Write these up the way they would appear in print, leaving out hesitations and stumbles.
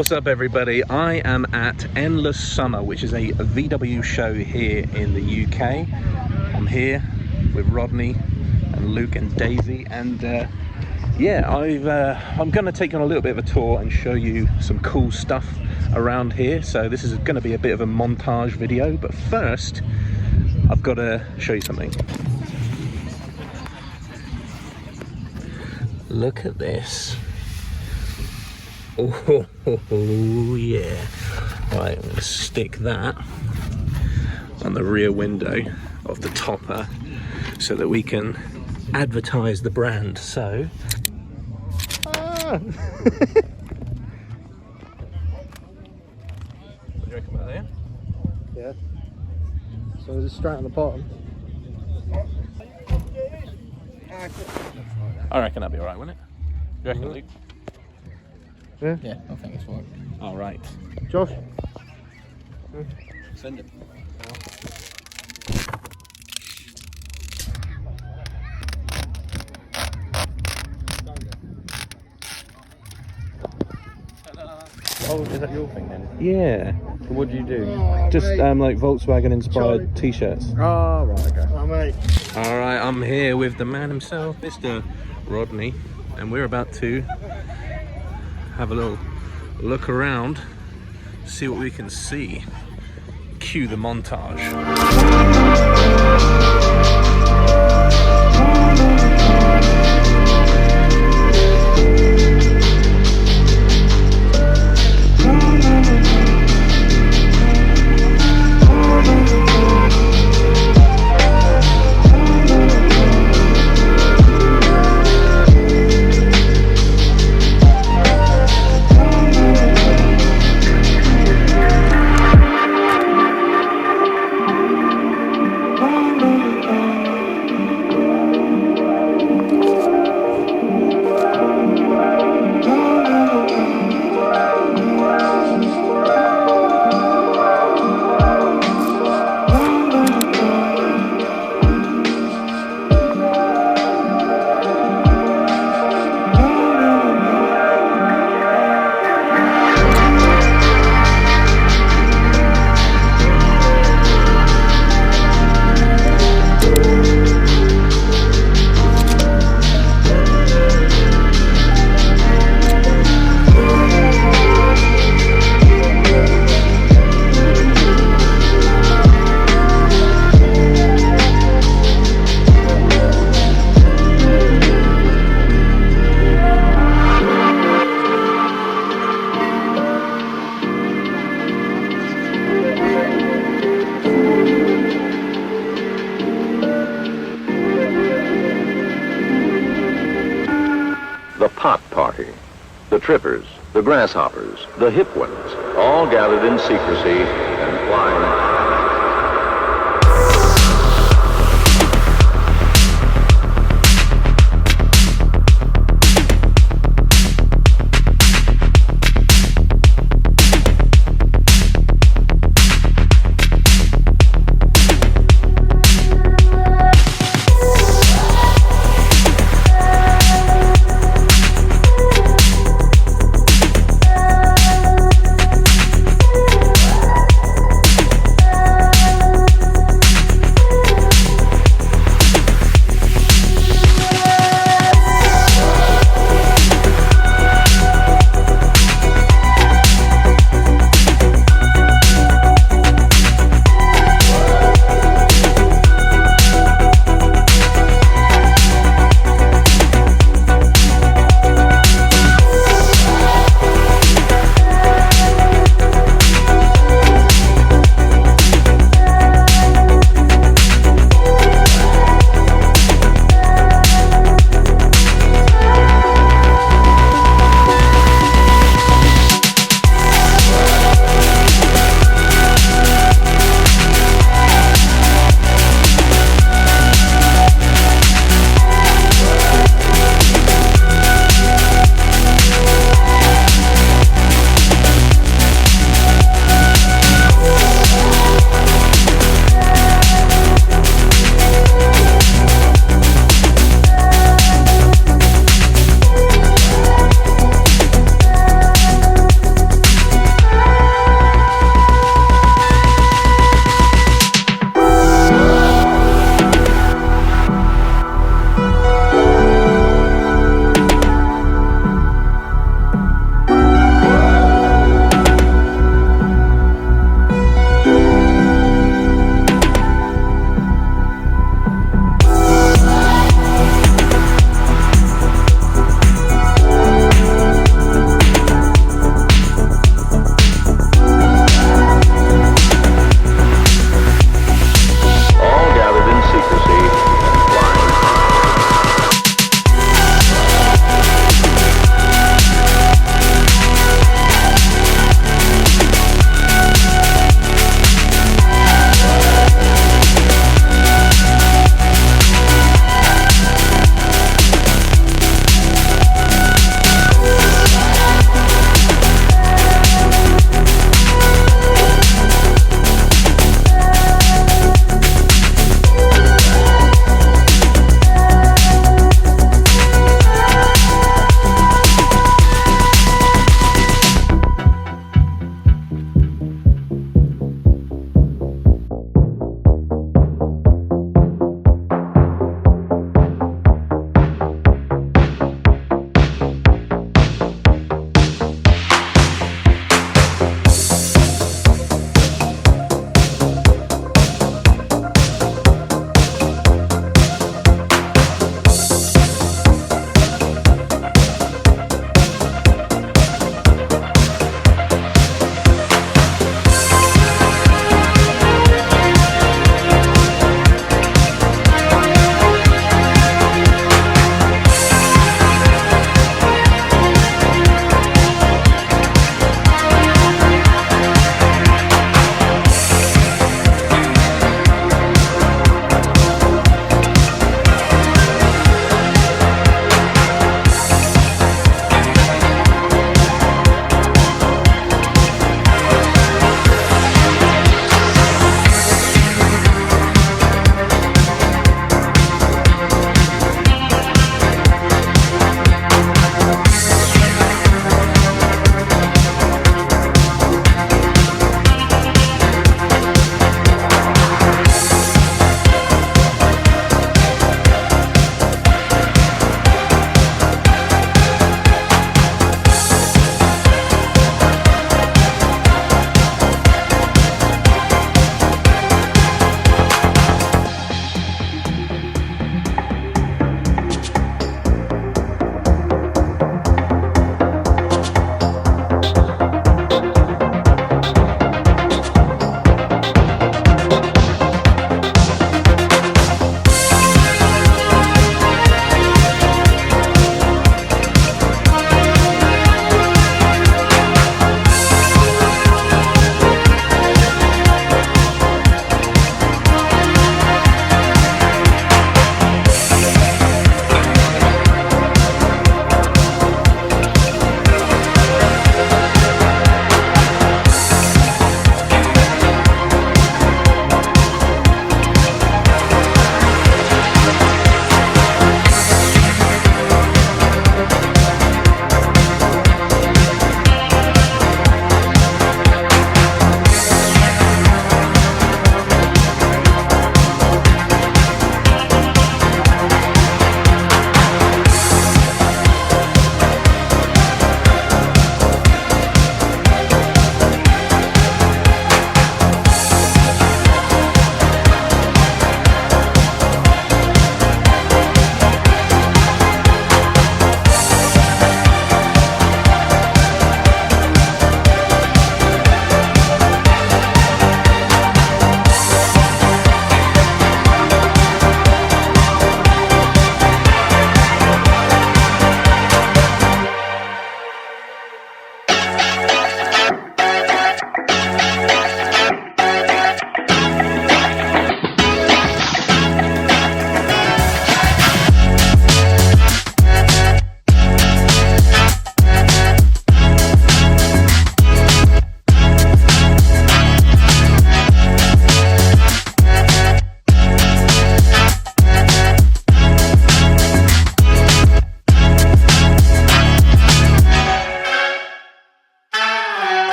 What's up everybody? I am at Endless Summer, which is a VW show here in the UK. I'm here with Rodney and Luke and Daisy, and yeah, I'm going to take on a little bit of a tour and show you some cool stuff around here. So this is going to be a bit of a montage video, but first I've got to show you something. Look at this. Oh yeah. Right, I'm going to stick that on the rear window of the topper so that we can advertise the brand. So what do you reckon about that? Yeah. So is it straight on the bottom? I reckon that'd be alright, wouldn't it? You reckon, Luke? Yeah. Yeah, I think it's fine. Alright. Josh? Send it. Oh, is that your thing then? Yeah. So what do you do? Just like Volkswagen inspired t-shirts. Oh, right, okay. Oh, mate. Alright, I'm here with the man himself, Mr. Rodney, and we're about to have a little look around, see what we can see. Cue the montage. The pot party, the trippers, the grasshoppers, the hip ones, all gathered in secrecy and flying.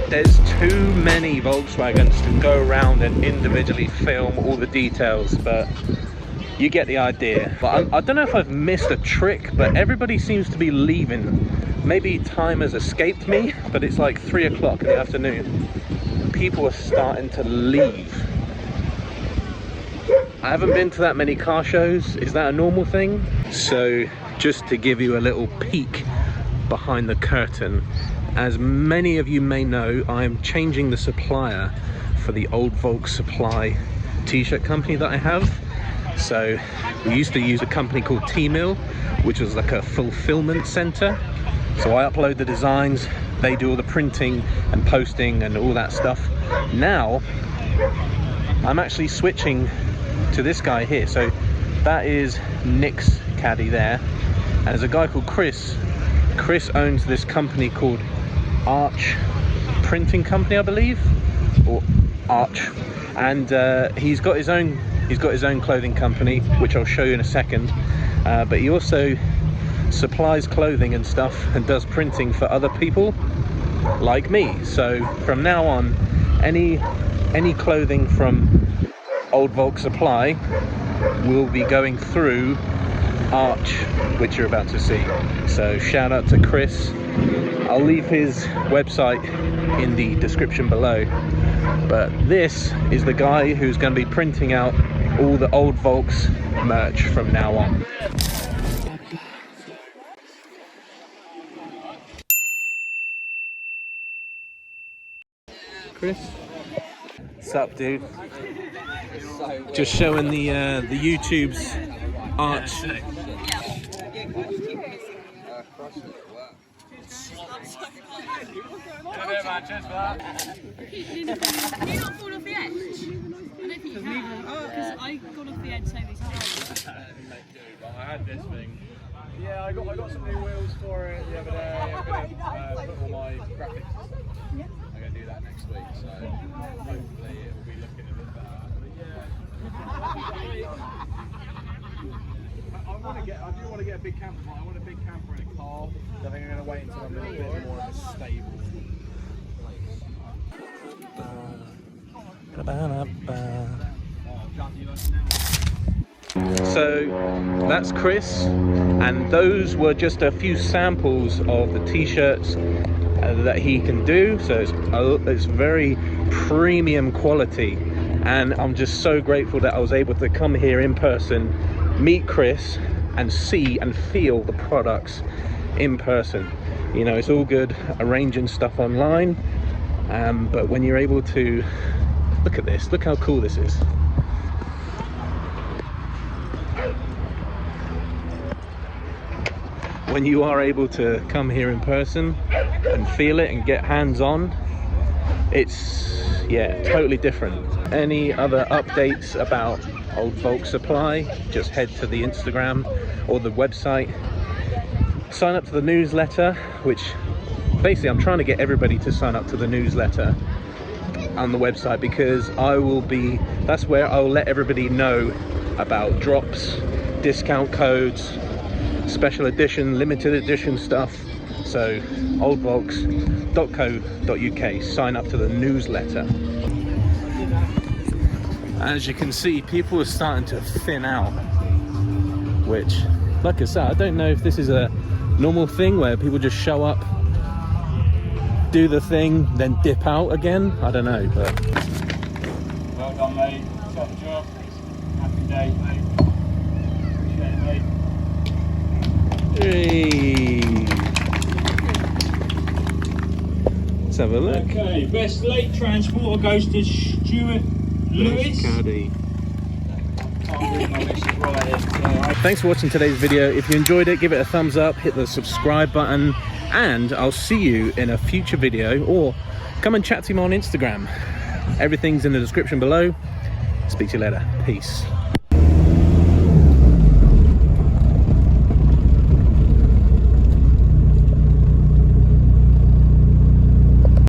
There's too many Volkswagens to go around and individually film all the details, but you get the idea. But I don't know if I've missed a trick, but everybody seems to be leaving. Maybe time has escaped me, but it's like 3 o'clock in the afternoon. People are starting to leave. I haven't been to that many car shows. Is that a normal thing? So just to give you a little peek behind the curtain, as many of you may know, I'm changing the supplier for the Old Volks Supply t-shirt company that I have. So we used to use a company called T-Mill, which was like a fulfillment center. So I upload the designs, they do all the printing and posting and all that stuff. Now I'm actually switching to this guy here. So that is Nick's caddy there, and there's a guy called Chris. Chris owns this company called Arch Printing Company, I believe, or Arch, and he's got his own clothing company, which I'll show you in a second, but he also supplies clothing and stuff and does printing for other people like me. So from now on, any clothing from Old Volks Supply will be going through Arch, which you're about to see. So shout out to Chris. I'll leave his website in the description below, but this is the guy who's going to be printing out all the Old Volks merch from now on. Chris, what's up, dude? Just showing the YouTube's Arch. Did you not fall off the edge? I don't think you have. Because I got off the edge so many times. I had this thing. Yeah, I got some new wheels for it the other day. I'm gonna put all my graphics and stuff. I'm gonna do that next week, so hopefully it will be looking a bit better. I do want to get a big camper. I want a big camper in a car. So I think I'm gonna wait until I'm in a bit more of a stable So that's Chris, and those were just a few samples of the t-shirts that he can do. So it's very premium quality, and I'm just so grateful that I was able to come here in person, meet Chris, and see and feel the products in person. You know, it's all good arranging stuff online, but when you're able to look at this, look how cool this is. When you are able to come here in person and feel it and get hands-on, it's, yeah, totally different. Any other updates about Old Volks Supply, just head to the Instagram or the website. Sign up to the newsletter, which basically I'm trying to get everybody to sign up to the newsletter on the website, because that's where I'll let everybody know about drops, discount codes, special edition, limited edition stuff. So oldvolks.co.uk, sign up to the newsletter. As you can see, people are starting to thin out, which, like I said, I don't know if this is a normal thing where people just show up, do the thing, then dip out again. I don't know, but well done, mate. Top job. Happy day, mate. Appreciate it, mate. hey. Let's have a look. Okay, best late transporter goes to Stuart Lewis. Caddy. Thanks for watching today's video. If you enjoyed it, give it a thumbs up, hit the subscribe button, and I'll see you in a future video, or come and chat to me on Instagram. Everything's in the description below. Speak to you later. Peace.